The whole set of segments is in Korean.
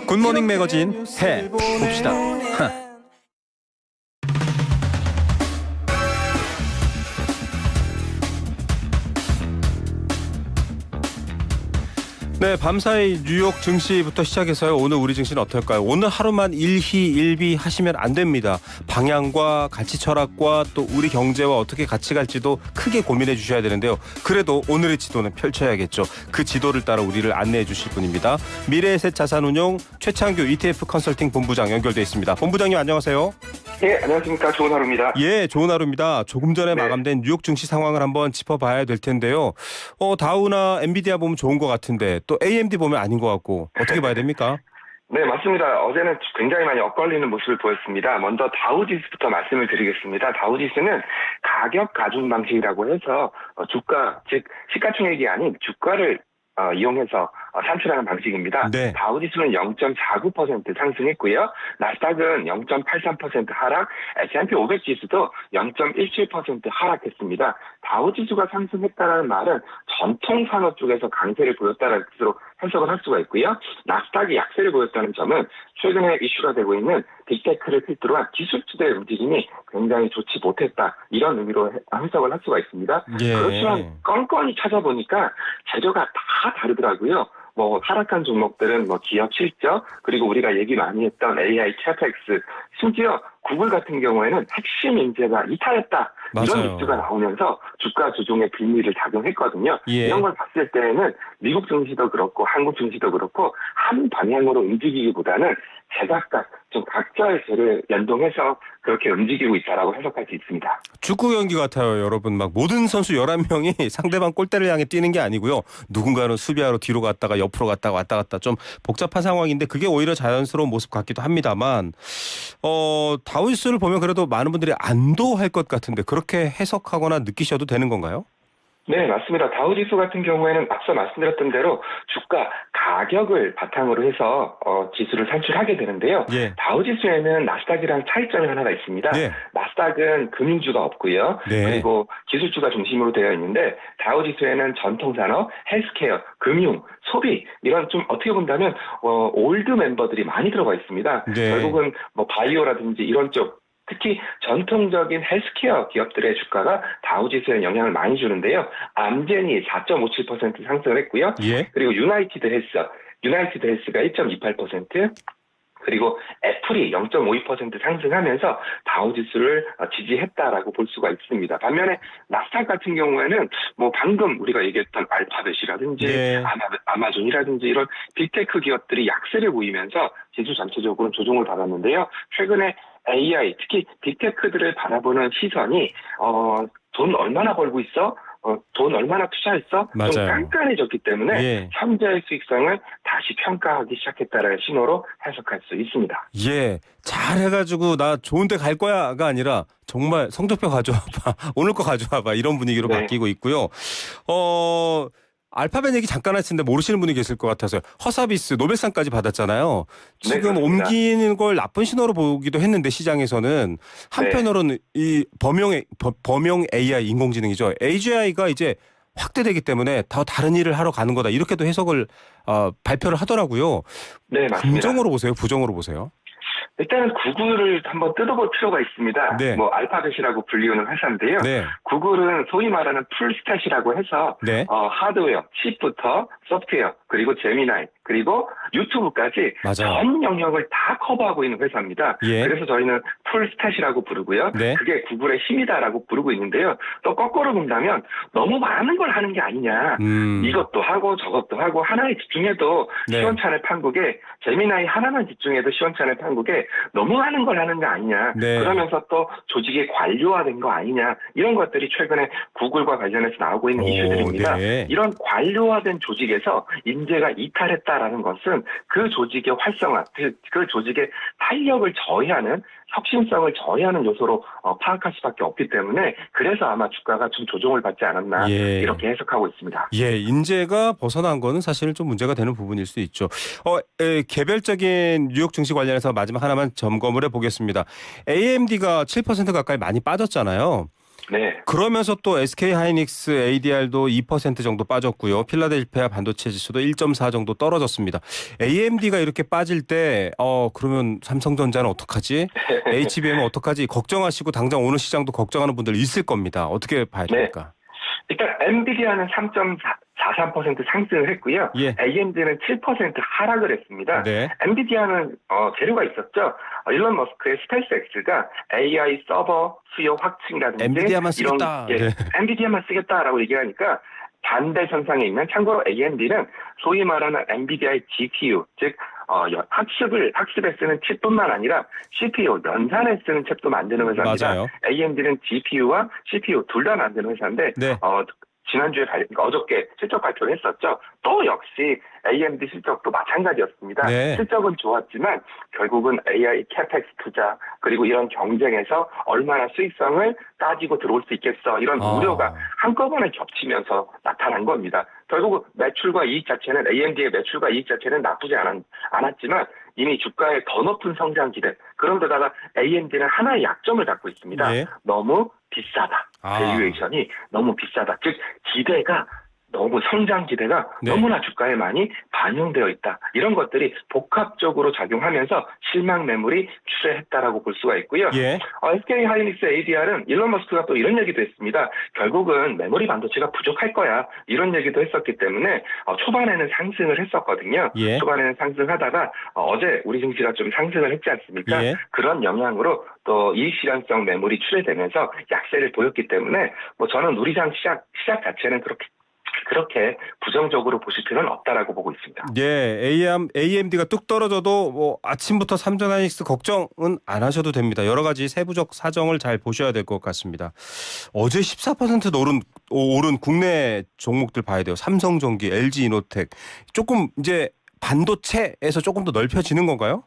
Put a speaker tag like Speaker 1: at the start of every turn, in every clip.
Speaker 1: 굿모닝 매거진 해봅시다. 네, 밤사이 뉴욕 증시부터 시작해서요. 오늘 우리 증시는 어떨까요? 오늘 하루만 일희일비 하시면 안 됩니다. 방향과 가치 철학과 또 우리 경제와 어떻게 같이 갈지도 크게 고민해 주셔야 되는데요. 그래도 오늘의 지도는 펼쳐야겠죠. 그 지도를 따라 우리를 안내해 주실 분입니다. 미래에셋 자산운용 최창규 ETF 컨설팅 본부장 연결돼 있습니다. 본부장님 안녕하세요.
Speaker 2: 예, 안녕하십니까. 좋은 하루입니다.
Speaker 1: 예, 좋은 하루입니다. 조금 전에 마감된 뉴욕 증시 상황을 한번 짚어봐야 될 텐데요. 다우나 엔비디아 보면 좋은 것 같은데 또 AMD 보면 아닌 것 같고 어떻게 봐야 됩니까?
Speaker 2: 네, 맞습니다. 어제는 굉장히 많이 엇갈리는 모습을 보였습니다. 먼저 다우지수부터 말씀을 드리겠습니다. 다우지수는 가격 가중 방식이라고 해서 주가, 즉 시가총액이 아닌 주가를 이용해서 산출하는 방식입니다.
Speaker 1: 네.
Speaker 2: 다우지수는 0.49% 상승했고요. 나스닥은 0.83% 하락, S&P 500 지수도 0.17% 하락했습니다. 다우지수가 상승했다는 말은 전통 산업 쪽에서 강세를 보였다는 뜻으로 해석을 할 수가 있고요. 나스닥이 약세를 보였다는 점은 최근에 이슈가 되고 있는 빅테크를 필두로 한 기술주들의 움직임이 굉장히 좋지 못했다. 이런 의미로 해석을 할 수가 있습니다.
Speaker 1: 예.
Speaker 2: 그렇지만 건건히 찾아보니까 재료가 다 다르더라고요. 하락한 종목들은 기업 실적, 그리고 우리가 얘기 많이 했던 AI, CapEx, 심지어 구글 같은 경우에는 핵심 인재가 이탈했다. 이런
Speaker 1: 맞아요.
Speaker 2: 뉴스가 나오면서 주가 조종의 빌미를 작용했거든요.
Speaker 1: 예.
Speaker 2: 이런 걸 봤을 때는 미국 증시도 그렇고 한국 증시도 그렇고 한 방향으로 움직이기보다는 제각각 좀 각자의 재를 연동해서 그렇게 움직이고 있다라고 해석할 수 있습니다.
Speaker 1: 축구 경기 같아요, 여러분. 막 모든 선수 11명이 상대방 골대를 향해 뛰는 게 아니고요. 누군가는 수비하러 뒤로 갔다가 옆으로 갔다가 왔다 갔다 좀 복잡한 상황인데 그게 오히려 자연스러운 모습 같기도 합니다만 다우지수를 보면 그래도 많은 분들이 안도할 것 같은데 그렇게 해석하거나 느끼셔도 되는 건가요?
Speaker 2: 네, 맞습니다. 다우지수 같은 경우에는 앞서 말씀드렸던 대로 주가 가격을 바탕으로 해서 지수를 산출하게 되는데요.
Speaker 1: 예.
Speaker 2: 다우지수에는 나스닥이랑 차이점이 하나가 있습니다.
Speaker 1: 네.
Speaker 2: 나스닥은 금융주가 없고요.
Speaker 1: 네.
Speaker 2: 그리고 기술주가 중심으로 되어 있는데 다우지수에는 전통산업, 헬스케어, 금융, 소비 이런 좀 어떻게 본다면 올드 멤버들이 많이 들어가 있습니다.
Speaker 1: 네.
Speaker 2: 결국은 바이오라든지 이런 쪽 특히 전통적인 헬스케어 기업들의 주가가 다우지수에 영향을 많이 주는데요. 암젠이 4.57% 상승을 했고요.
Speaker 1: 예.
Speaker 2: 그리고 유나이티드 헬스가 1.28%, 그리고 애플이 0.52% 상승하면서 다우지수를 지지했다라고 볼 수가 있습니다. 반면에 나스닥 같은 경우에는 방금 우리가 얘기했던 알파벳이라든지
Speaker 1: 네.
Speaker 2: 아마존이라든지 이런 빅테크 기업들이 약세를 보이면서 지수 전체적으로 조정을 받았는데요. 최근에 AI, 특히 빅테크들을 바라보는 시선이 돈 얼마나 벌고 있어? 돈 얼마나 투자했어?
Speaker 1: 맞아요.
Speaker 2: 좀 깐깐해졌기 때문에
Speaker 1: 예.
Speaker 2: 현재의 수익성을 다시 평가하기 시작했다는 신호로 해석할 수 있습니다.
Speaker 1: 예, 잘해가지고 나 좋은 데 갈 거야가 아니라 정말 성적표 가져와봐, 오늘 거 가져와봐 이런 분위기로
Speaker 2: 네.
Speaker 1: 바뀌고 있고요. 알파벳 얘기 잠깐 했는데 모르시는 분이 계실 것 같아서요. 허사비스 노벨상까지 받았잖아요. 지금
Speaker 2: 네,
Speaker 1: 옮기는 걸 나쁜 신호로 보기도 했는데 시장에서는 한편으로는 이 범용 AI 인공지능이죠. AGI가 이제 확대되기 때문에 더 다른 일을 하러 가는 거다 이렇게도 해석을 발표를 하더라고요.
Speaker 2: 네, 맞습니다.
Speaker 1: 긍정으로 보세요, 부정으로 보세요?
Speaker 2: 일단은 구글을 한번 뜯어볼 필요가 있습니다.
Speaker 1: 네.
Speaker 2: 알파벳이라고 불리우는 회사인데요.
Speaker 1: 네.
Speaker 2: 구글은 소위 말하는 풀스택이라고 해서
Speaker 1: 네.
Speaker 2: 하드웨어, 칩부터 소프트웨어, 그리고 제미나이, 그리고 유튜브까지
Speaker 1: 맞아요.
Speaker 2: 전 영역을 다 커버하고 있는 회사입니다.
Speaker 1: 예.
Speaker 2: 그래서 저희는 풀스택이라고 부르고요.
Speaker 1: 네.
Speaker 2: 그게 구글의 힘이다라고 부르고 있는데요. 또 거꾸로 본다면 너무 많은 걸 하는 게 아니냐. 이것도 하고 저것도 하고 하나에 집중해도
Speaker 1: 네.
Speaker 2: 시원찮을 판국에 제미나이 하나만 집중해도 시원찮을 판국에 너무 많은 걸 하는 거 아니냐.
Speaker 1: 네.
Speaker 2: 그러면서 또 조직이 관료화된 거 아니냐. 이런 것들이 최근에 구글과 관련해서 나오고 있는 이슈들입니다.
Speaker 1: 네.
Speaker 2: 이런 관료화된 조직에서 인재가 이탈했다라는 것은 그 조직의 활성화, 그 조직의 탄력을 저해하는 혁신성을 저해하는 요소로 파악할 수밖에 없기 때문에 그래서 아마 주가가 좀 조정을 받지 않았나
Speaker 1: 예.
Speaker 2: 이렇게 해석하고 있습니다.
Speaker 1: 예, 인재가 벗어난 거는 사실 좀 문제가 되는 부분일 수 있죠. 개별적인 뉴욕 증시 관련해서 마지막 하나만 점검을 해보겠습니다. AMD가 7% 가까이 많이 빠졌잖아요.
Speaker 2: 네.
Speaker 1: 그러면서 또 SK 하이닉스 ADR도 2% 정도 빠졌고요. 필라델피아 반도체 지수도 1.4 정도 떨어졌습니다. AMD가 이렇게 빠질 때 그러면 삼성전자는 어떡하지? HBM은 어떡하지? 걱정하시고 당장 오늘 시장도 걱정하는 분들 있을 겁니다. 어떻게 봐야 됩니까?
Speaker 2: 일단 엔비디아는 3.43% 상승을 했고요.
Speaker 1: 예.
Speaker 2: AMD는 7% 하락을 했습니다.
Speaker 1: 네.
Speaker 2: 엔비디아는 재료가 있었죠. 일론 머스크의 스페이스X가 AI 서버 수요 확충이라든지
Speaker 1: 엔비디아만 쓰겠다.
Speaker 2: 이런 엔비디아만 쓰겠다라고 얘기하니까 반대 현상에 있는, 참고로 AMD는 소위 말하는 엔비디아의 GPU, 즉 학습에 쓰는 칩뿐만 아니라 CPU, 연산에 쓰는 칩도 만드는 회사입니다.
Speaker 1: 맞아요.
Speaker 2: AMD는 GPU와 CPU 둘 다 만드는 회사인데
Speaker 1: 네.
Speaker 2: 지난주에 어저께 실적 발표를 했었죠. 또 역시 AMD 실적도 마찬가지였습니다.
Speaker 1: 네.
Speaker 2: 실적은 좋았지만 결국은 AI 캐펙스 투자, 그리고 이런 경쟁에서 얼마나 수익성을 따지고 들어올 수 있겠어, 이런 우려가 한꺼번에 겹치면서 나타난 겁니다. 결국 매출과 이익 자체는, AMD의 매출과 이익 자체는 나쁘지 않았지만 이미 주가의 더 높은 성장 기대, 그런데다가 AMD는 하나의 약점을 갖고 있습니다.
Speaker 1: 예.
Speaker 2: 너무 비싸다. 밸류에이션이 너무 비싸다. 즉 성장 기대가
Speaker 1: 네.
Speaker 2: 너무나 주가에 많이 반영되어 있다. 이런 것들이 복합적으로 작용하면서 실망 매물이 출회했다라고 볼 수가 있고요.
Speaker 1: 예.
Speaker 2: SK 하이닉스 ADR은 일론 머스크가 또 이런 얘기도 했습니다. 결국은 메모리 반도체가 부족할 거야, 이런 얘기도 했었기 때문에 초반에는 상승을 했었거든요.
Speaker 1: 예.
Speaker 2: 초반에는 상승하다가 어제 우리 증시가 좀 상승을 했지 않습니까?
Speaker 1: 예.
Speaker 2: 그런 영향으로 또 이익 실현성 매물이 출회되면서 약세를 보였기 때문에 저는 우리 시작 자체는 그렇게 부정적으로 보실 필요는 없다라고 보고 있습니다.
Speaker 1: 예, AMD가 뚝 떨어져도 아침부터 삼성하이닉스 걱정은 안 하셔도 됩니다. 여러 가지 세부적 사정을 잘 보셔야 될 것 같습니다. 어제 14% 오른 국내 종목들 봐야 돼요. 삼성전기, LG이노텍. 조금 이제 반도체에서 조금 더 넓혀지는 건가요?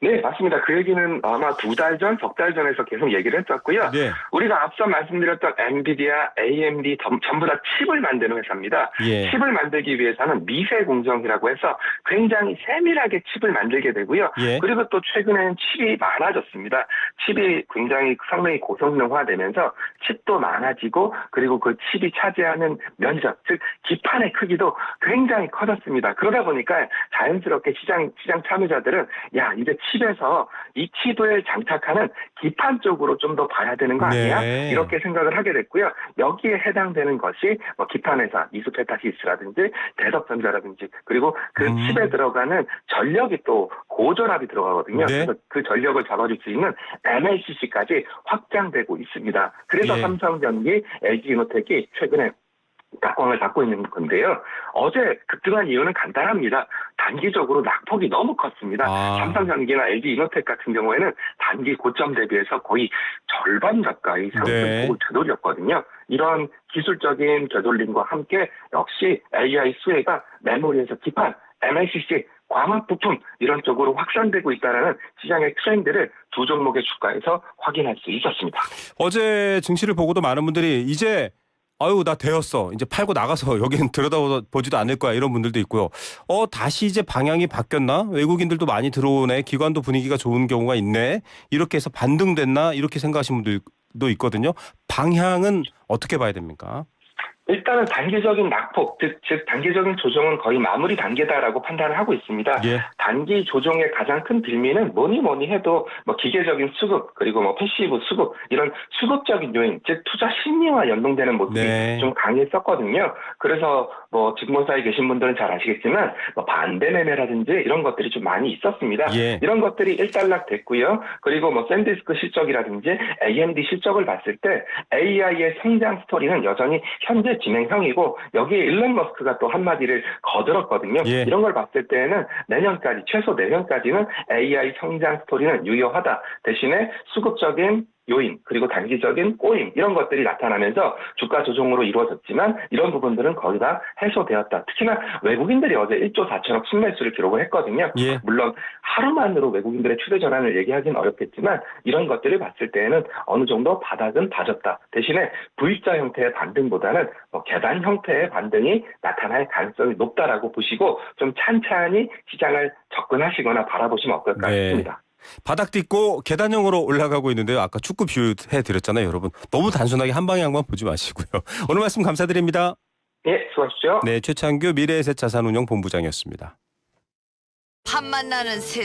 Speaker 2: 네, 맞습니다. 그 얘기는 아마 석 달 전에서 계속 얘기를 했었고요.
Speaker 1: 네.
Speaker 2: 우리가 앞서 말씀드렸던 엔비디아, AMD 전부 다 칩을 만드는 회사입니다.
Speaker 1: 예.
Speaker 2: 칩을 만들기 위해서는 미세 공정이라고 해서 굉장히 세밀하게 칩을 만들게 되고요.
Speaker 1: 예.
Speaker 2: 그리고 또 최근에는 칩이 많아졌습니다. 칩이 굉장히 성능이 고성능화되면서 칩도 많아지고, 그리고 그 칩이 차지하는 면적, 즉 기판의 크기도 굉장히 커졌습니다. 그러다 보니까 자연스럽게 시장 참여자들은 이제 칩에서 이 칩을 장착하는 기판 쪽으로 좀 더 봐야 되는 거 아니야?
Speaker 1: 네.
Speaker 2: 이렇게 생각을 하게 됐고요. 여기에 해당되는 것이 기판 회사 이수페타시스라든지 대덕전자라든지, 그리고 그 칩에 들어가는 전력이 또 고전압이 들어가거든요.
Speaker 1: 네.
Speaker 2: 그래서 그 전력을 잡아줄 수 있는 MLCC까지 확장되고 있습니다. 그래서
Speaker 1: 예. 삼성전기,
Speaker 2: LG이노텍이 최근에 각광을 받고 있는 건데요. 어제 급등한 이유는 간단합니다. 단기적으로 낙폭이 너무 컸습니다. 삼성전기나 LG이노텍 같은 경우에는 단기 고점 대비해서 거의 절반 가까이 상승폭을 되돌렸거든요. 이런 기술적인 되돌림과 함께 역시 AI 수혜가 메모리에서 기판, MLCC, 광학 부품 이런 쪽으로 확산되고 있다는 시장의 트렌드를 두 종목의 주가에서 확인할 수 있었습니다.
Speaker 1: 어제 증시를 보고도 많은 분들이 이제 나 되었어, 이제 팔고 나가서 여기는 들여다보지도 않을 거야, 이런 분들도 있고요. 다시 이제 방향이 바뀌었나? 외국인들도 많이 들어오네. 기관도 분위기가 좋은 경우가 있네. 이렇게 해서 반등됐나? 이렇게 생각하시는 분들도 있거든요. 방향은 어떻게 봐야 됩니까?
Speaker 2: 일단은 단기적인 낙폭, 즉 단기적인 조정은 거의 마무리 단계다라고 판단을 하고 있습니다.
Speaker 1: 예.
Speaker 2: 단기 조정의 가장 큰 빌미는 뭐니 해도 기계적인 수급, 그리고 패시브 수급, 이런 수급적인 요인, 즉 투자 심리와 연동되는 모습이 좀 강했었거든요. 그래서 증권사에 계신 분들은 잘 아시겠지만 반대 매매라든지 이런 것들이 좀 많이 있었습니다.
Speaker 1: 예.
Speaker 2: 이런 것들이 일단락 됐고요. 그리고 샌디스크 실적이라든지 AMD 실적을 봤을 때 AI의 성장 스토리는 여전히 현재 진행형이고, 여기에 일론 머스크가 또 한마디를 거들었거든요.
Speaker 1: 예.
Speaker 2: 이런 걸 봤을 때는 최소 내년까지는 AI 성장 스토리는 유효하다. 대신에 수급적인 요인, 그리고 단기적인 꼬임, 이런 것들이 나타나면서 주가 조정으로 이루어졌지만 이런 부분들은 거의 다 해소되었다. 특히나 외국인들이 어제 1조 4천억 순매수를 기록을 했거든요.
Speaker 1: 예.
Speaker 2: 물론 하루만으로 외국인들의 추세 전환을 얘기하기는 어렵겠지만 이런 것들을 봤을 때는 어느 정도 바닥은 다졌다. 대신에 V자 형태의 반등보다는 계단 형태의 반등이 나타날 가능성이 높다라고 보시고 좀 찬찬히 시장을 접근하시거나 바라보시면 어떨까 싶습니다.
Speaker 1: 바닥 딛고 계단형으로 올라가고 있는데요. 아까 축구 비유해 드렸잖아요, 여러분. 너무 단순하게 한 방향만 보지 마시고요. 오늘 말씀 감사드립니다.
Speaker 2: 예, 수고하십시오.
Speaker 1: 네, 최창규 미래에셋 자산운용 본부장이었습니다.
Speaker 3: 밥 만나는 새